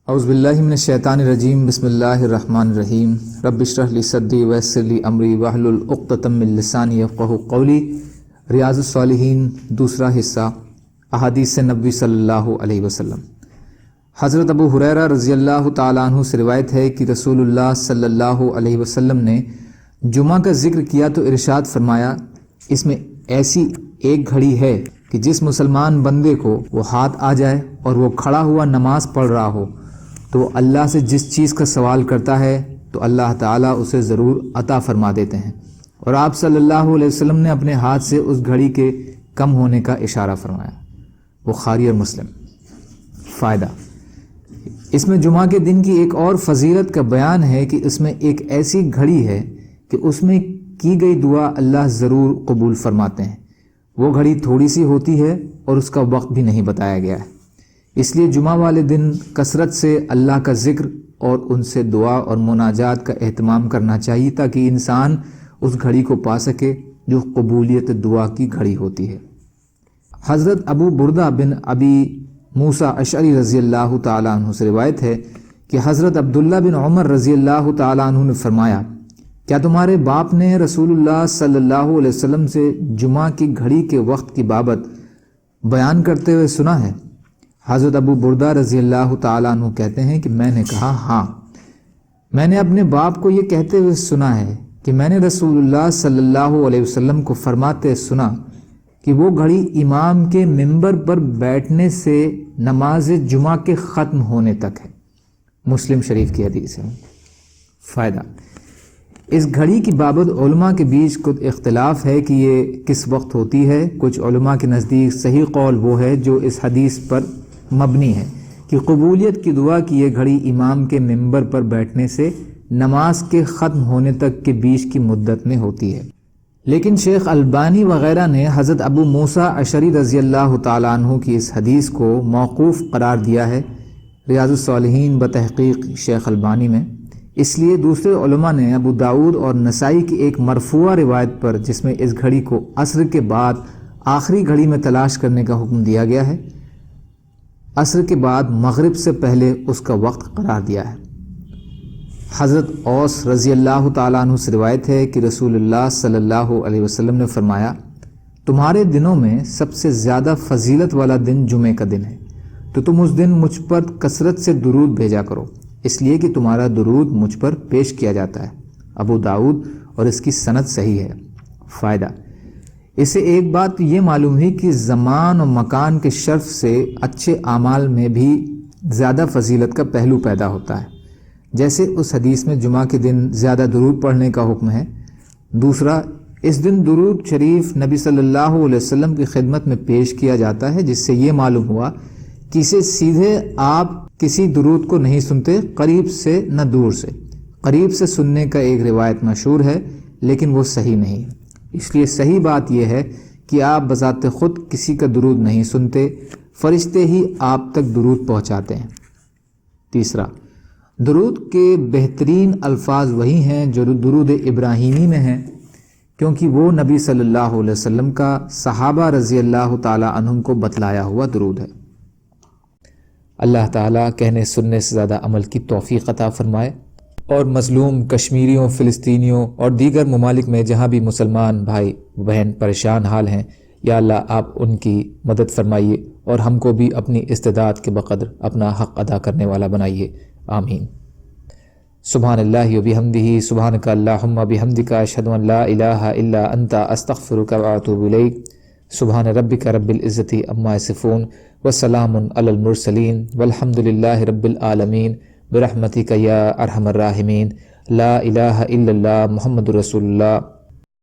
اعوذ باللہ من الشیطان الرجیم بسم اللہ الرحمن الرحیم رب اشرح لی صدری ویسر لی امری واحلل عقدۃ من لسانی یفقہوا قولی۔ ریاض الصالحین دوسرا حصہ، احادیث نبوی صلی اللہ علیہ وسلم۔ حضرت ابو ہریرہ رضی اللہ تعالیٰ عنہ سے روایت ہے کہ رسول اللہ صلی اللہ علیہ وسلم نے جمعہ کا ذکر کیا تو ارشاد فرمایا، اس میں ایسی ایک گھڑی ہے کہ جس مسلمان بندے کو وہ ہاتھ آ جائے اور وہ کھڑا ہوا نماز پڑھ رہا ہو تو وہ اللہ سے جس چیز کا سوال کرتا ہے تو اللہ تعالیٰ اسے ضرور عطا فرما دیتے ہیں، اور آپ صلی اللہ علیہ وسلم نے اپنے ہاتھ سے اس گھڑی کے کم ہونے کا اشارہ فرمایا۔ بخاری اور مسلم۔ فائدہ، اس میں جمعہ کے دن کی ایک اور فضیلت کا بیان ہے کہ اس میں ایک ایسی گھڑی ہے کہ اس میں کی گئی دعا اللہ ضرور قبول فرماتے ہیں۔ وہ گھڑی تھوڑی سی ہوتی ہے اور اس کا وقت بھی نہیں بتایا گیا ہے، اس لیے جمعہ والے دن کثرت سے اللہ کا ذکر اور ان سے دعا اور مناجات کا اہتمام کرنا چاہیے تاکہ انسان اس گھڑی کو پا سکے جو قبولیت دعا کی گھڑی ہوتی ہے۔ حضرت ابو بردہ بن ابی موسیٰ اشعری رضی اللہ تعالیٰ عنہ سے روایت ہے کہ حضرت عبداللہ بن عمر رضی اللہ تعالیٰ عنہ نے فرمایا، کیا تمہارے باپ نے رسول اللہ صلی اللہ علیہ وسلم سے جمعہ کی گھڑی کے وقت کی بابت بیان کرتے ہوئے سنا ہے؟ حضرت ابو بردہ رضی اللہ تعالیٰ عنہ کہتے ہیں کہ میں نے کہا، ہاں، میں نے اپنے باپ کو یہ کہتے ہوئے سنا ہے کہ میں نے رسول اللہ صلی اللہ علیہ وسلم کو فرماتے سنا کہ وہ گھڑی امام کے منبر پر بیٹھنے سے نماز جمعہ کے ختم ہونے تک ہے۔ مسلم شریف کی حدیث ہے۔ فائدہ، اس گھڑی کی بابت علماء کے بیچ کچھ اختلاف ہے کہ یہ کس وقت ہوتی ہے۔ کچھ علماء کے نزدیک صحیح قول وہ ہے جو اس حدیث پر مبنی ہے کہ قبولیت کی دعا کی یہ گھڑی امام کے منبر پر بیٹھنے سے نماز کے ختم ہونے تک کے بیچ کی مدت میں ہوتی ہے، لیکن شیخ البانی وغیرہ نے حضرت ابو موسیٰ اشعری رضی اللہ تعالیٰ عنہ کی اس حدیث کو موقوف قرار دیا ہے ریاض الصالحین بتحقیق شیخ البانی میں۔ اس لیے دوسرے علماء نے ابو داؤد اور نسائی کی ایک مرفوع روایت پر جس میں اس گھڑی کو عصر کے بعد آخری گھڑی میں تلاش کرنے کا حکم دیا گیا ہے، عصر کے بعد مغرب سے پہلے اس کا وقت قرار دیا ہے۔ حضرت اوس رضی اللہ تعالیٰ عنہ سے روایت ہے کہ رسول اللہ صلی اللہ علیہ وسلم نے فرمایا، تمہارے دنوں میں سب سے زیادہ فضیلت والا دن جمعے کا دن ہے، تو تم اس دن مجھ پر کثرت سے درود بھیجا کرو، اس لیے کہ تمہارا درود مجھ پر پیش کیا جاتا ہے۔ ابو داؤد، اور اس کی سند صحیح ہے۔ فائدہ، اس سے ایک بات یہ معلوم ہوئی کہ زمان و مکان کے شرف سے اچھے اعمال میں بھی زیادہ فضیلت کا پہلو پیدا ہوتا ہے، جیسے اس حدیث میں جمعہ کے دن زیادہ درود پڑھنے کا حکم ہے۔ دوسرا، اس دن درود شریف نبی صلی اللہ علیہ وسلم کی خدمت میں پیش کیا جاتا ہے، جس سے یہ معلوم ہوا کہ اسے سیدھے آپ کسی درود کو نہیں سنتے، قریب سے نہ دور سے۔ قریب سے سننے کا ایک روایت مشہور ہے لیکن وہ صحیح نہیں ہے، اس لیے صحیح بات یہ ہے کہ آپ بذات خود کسی کا درود نہیں سنتے، فرشتے ہی آپ تک درود پہنچاتے ہیں۔ تیسرا، درود کے بہترین الفاظ وہی ہیں جو درود ابراہیمی میں ہیں، کیونکہ وہ نبی صلی اللہ علیہ وسلم کا صحابہ رضی اللہ تعالیٰ عنہم کو بتلایا ہوا درود ہے۔ اللہ تعالیٰ کہنے سننے سے زیادہ عمل کی توفیق عطا فرمائے، اور مظلوم کشمیریوں، فلسطینیوں اور دیگر ممالک میں جہاں بھی مسلمان بھائی بہن پریشان حال ہیں، یا اللہ آپ ان کی مدد فرمائیے اور ہم کو بھی اپنی استعداد کے بقدر اپنا حق ادا کرنے والا بنائیے، آمین۔ سبحان اللہ و بحمدہ، سبحانک اللہم بحمدک، اشہد ان لا الہ الا انت، استغفرک و اتوب الیک۔ سبحان ربک رب العزت عما یصفون، وسلام علی المرسلین، والحمد للہ رب العالمین، برحمتک یا ارحم الراحمین۔ لا الہ الا اللہ، محمد رسول اللہ۔